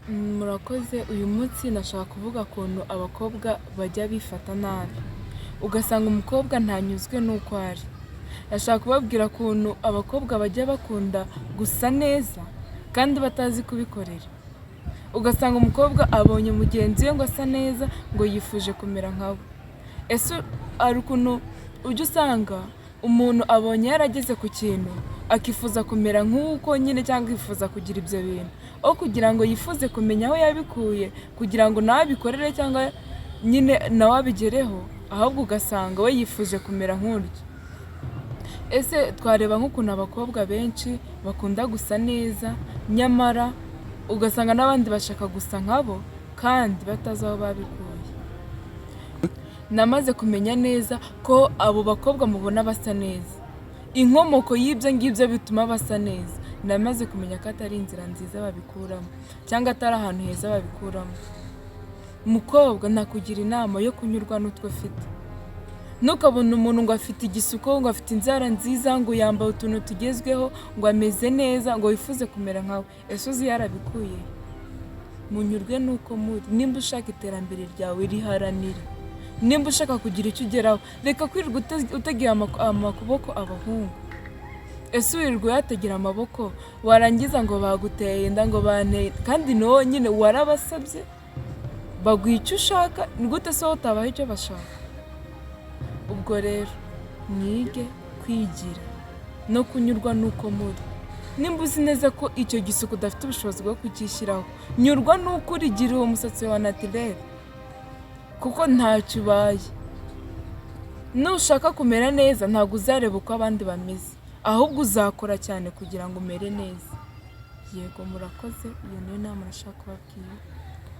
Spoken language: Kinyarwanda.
Murakoze, uyu munsi nashaka kuvuga ukuntu abakobwa bajya bifata nabi, ugasanga umukobwa ntanyuzwe n'uko ari. Ndashaka kubabwira ukuntu abakobwa bajya bakunda gusa neza kandi batazi kubikorera. Ugasanga umukobwa abonye mugenzi we ngo asa neza ngo yifuje kumera nkawe. Ese ari ukuntu ujya usanga umuntu abonye yarageze ku kintu akifuza kumera nk'uko nyine cyangwa yifuza kugira ibyo bintu, aho kugira ngo yifuze kumenya aho yabikuye kugira ngo nawe abikorere cyangwa nyine nawe abigereho, ahubwo ugasanga we yifuje kumera nk'uryo. Ese twareba nk'ukuntu abakobwa benshi bakunda gusa neza nyamara ugasanga n'abandi bashaka gusa nkabo kandi batazi aho babikuye. Namaze kumenya neza ko abo bakobwa mubona basa neza, inkomoko y'ibyo ngibyo bituma basa neza, namaze kumenya ko atari inzira nziza babikuramo cyangwa atari ahantu heza babikuramo. Umukobwa nakugira inama yo kunyurwa n'utwo afite. Ntukabona umuntu ngo afite igisuko, ngo afite inzara nziza, ngo yambaye utuntu tugezweho, ngo ameze neza, ngo wifuze kumera nkawe. Ese uzi yarabikuye? Munyurwe nuko muri. Nimba ushaka iterambere ryawe riharanire. Nimba ushaka kugira icyo ugeraho, reka kwirirwa utegera amaboko abahungu. Ese wirirwa yategera amaboko warangiza ngo baguteye inda ngo banteye, kandi nawe nyine warabasabye baguha icyo ushaka, ni gute se utabaha icyo bashaka? Ubwo rero mwige kwigira no kunyurwa nuko muri. Nimba uzi neza ko icyo gisuko udafite ubushobozi bwo kukishyiraho, nyurwa nuko urigirira uwo musatsi wa natirere kuko ntacyo ubaye. Nushaka kumera neza ntabwo uzareba uko abandi bameze, ahubwo uzakora cyane kugira ngo umere neza. Yego murakoze, iyo niyo nama nashaka kubabwira.